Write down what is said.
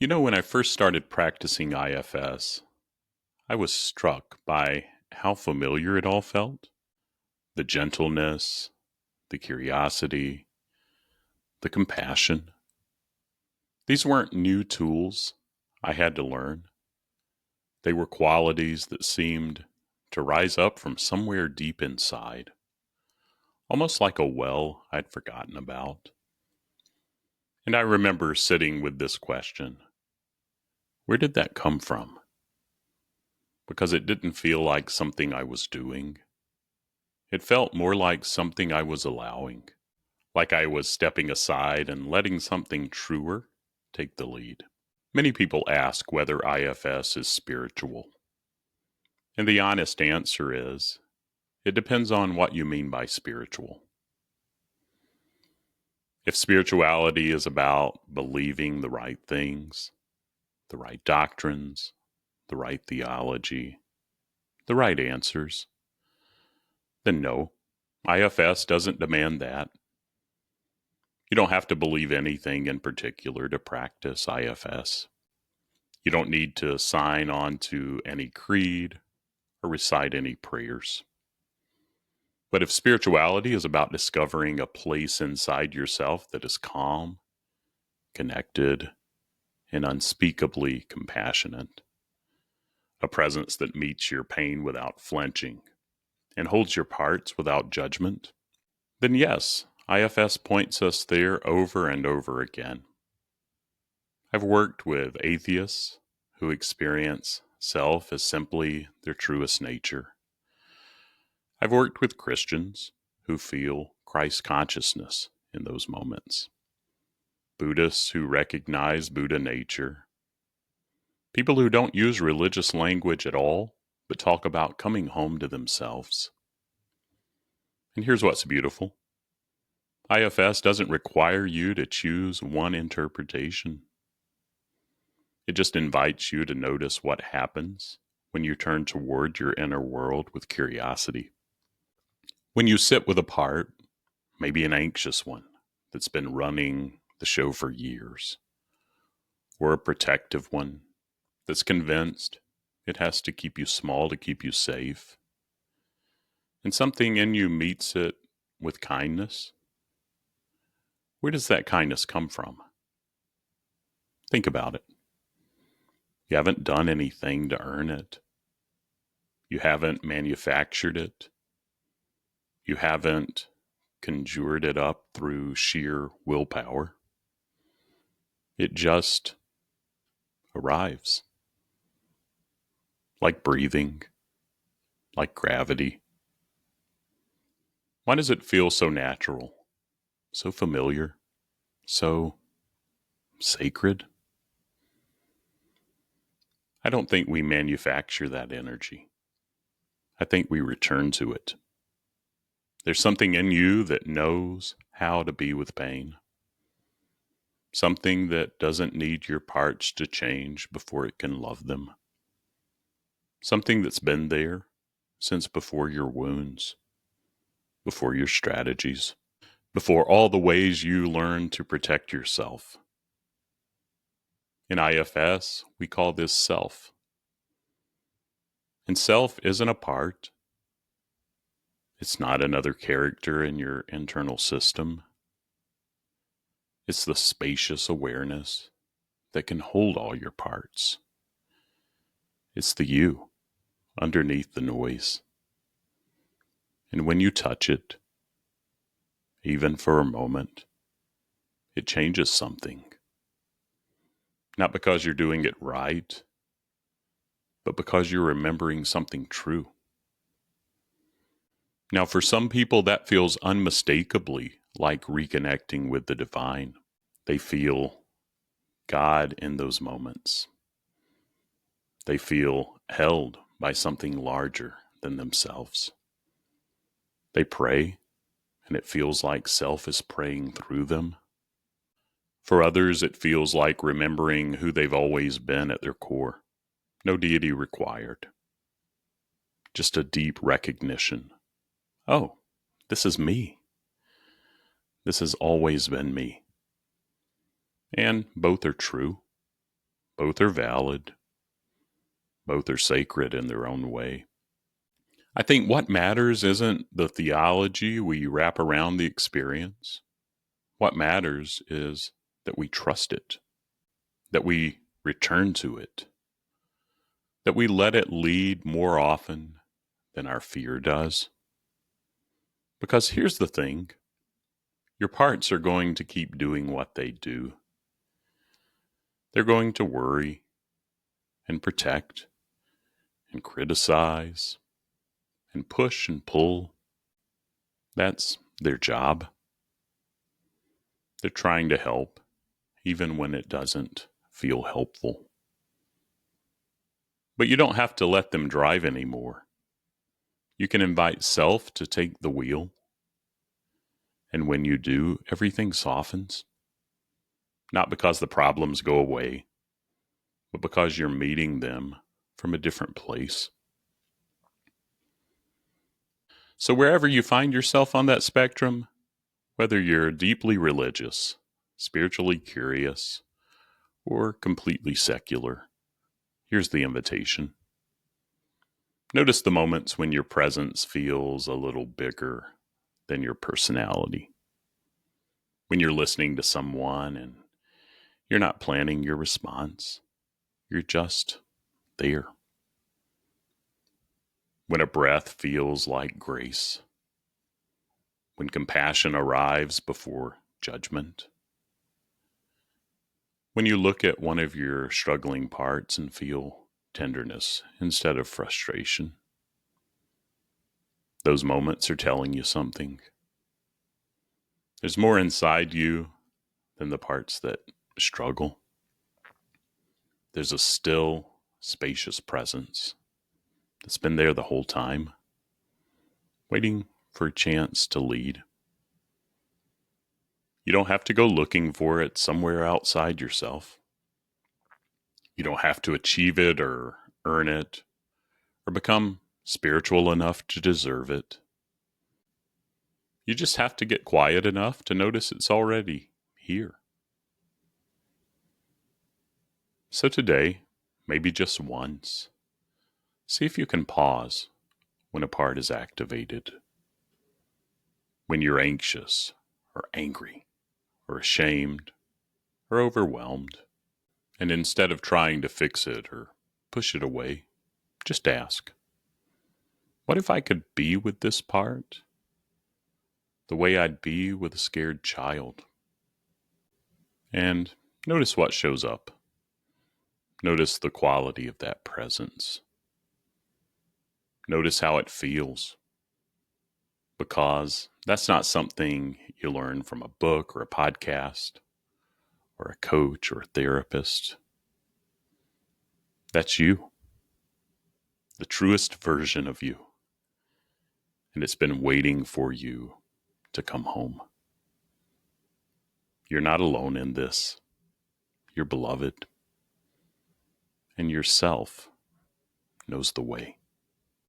When I first started practicing IFS, I was struck by how familiar it all felt. The gentleness, the curiosity, the compassion. These weren't new tools I had to learn. They were qualities that seemed to rise up from somewhere deep inside, almost like a well I'd forgotten about. And I remember sitting with this question: where did that come from? Because it didn't feel like something I was doing. It felt more like something I was allowing, like I was stepping aside and letting something truer take the lead. Many people ask whether IFS is spiritual, and the honest answer is it depends on what you mean by spiritual. If spirituality is about believing the right things, the right doctrines, the right theology, the right answers, then no, IFS doesn't demand that. You don't have to believe anything in particular to practice IFS. You don't need to sign on to any creed or recite any prayers. But if spirituality is about discovering a place inside yourself that is calm, connected, and unspeakably compassionate, a presence that meets your pain without flinching and holds your parts without judgment, then yes, IFS points us there over and over again. I've worked with atheists who experience self as simply their truest nature. I've worked with Christians who feel Christ consciousness in those moments, Buddhists who recognize Buddha nature, people who don't use religious language at all, but talk about coming home to themselves. And here's what's beautiful: IFS doesn't require you to choose one interpretation. It just invites you to notice what happens when you turn toward your inner world with curiosity. When you sit with a part, maybe an anxious one that's been running the show for years, or a protective one that's convinced it has to keep you small to keep you safe, and something in you meets it with kindness, where does that kindness come from? Think about it. You haven't done anything to earn it. You haven't manufactured it. You haven't conjured it up through sheer willpower. It just arrives. Like breathing, like gravity. Why does it feel so natural, so familiar, so sacred? I don't think we manufacture that energy. I think we return to it. There's something in you that knows how to be with pain. Something that doesn't need your parts to change before it can love them. Something that's been there since before your wounds, before your strategies, before all the ways you learn to protect yourself. In IFS, we call this self. And self isn't a part. It's not another character in your internal system. It's the spacious awareness that can hold all your parts. It's the you underneath the noise. And when you touch it, even for a moment, it changes something. Not because you're doing it right, but because you're remembering something true. Now, for some people, that feels unmistakably like reconnecting with the divine. They feel God in those moments. They feel held by something larger than themselves. They pray, and it feels like self is praying through them. For others, it feels like remembering who they've always been at their core. No deity required. Just a deep recognition. Oh, this is me. This has always been me. And both are true. Both are valid. Both are sacred in their own way. I think what matters isn't the theology we wrap around the experience. What matters is that we trust it, that we return to it, that we let it lead more often than our fear does. Because here's the thing, your parts are going to keep doing what they do. They're going to worry and protect and criticize and push and pull. That's their job. They're trying to help, even when it doesn't feel helpful. But you don't have to let them drive anymore. You can invite self to take the wheel. And when you do, everything softens. Not because the problems go away, but because you're meeting them from a different place. So wherever you find yourself on that spectrum, whether you're deeply religious, spiritually curious, or completely secular, here's the invitation. Notice the moments when your presence feels a little bigger than your personality. When you're listening to someone and you're not planning your response, you're just there. When a breath feels like grace. When compassion arrives before judgment. When you look at one of your struggling parts and feel tenderness instead of frustration. Those moments are telling you something. There's more inside you than the parts that struggle. There's a still, spacious presence that's been there the whole time, waiting for a chance to lead. You don't have to go looking for it somewhere outside yourself. You don't have to achieve it or earn it or become spiritual enough to deserve it. You just have to get quiet enough to notice it's already here. So today, maybe just once, see if you can pause when a part is activated. When you're anxious or angry or ashamed or overwhelmed. And instead of trying to fix it or push it away, just ask, what if I could be with this part the way I'd be with a scared child? And notice what shows up. Notice the quality of that presence. Notice how it feels. Because that's not something you learn from a book or a podcast or a coach or a therapist. That's you. The truest version of you. And it's been waiting for you to come home. You're not alone in this. You're beloved. And yourself knows the way.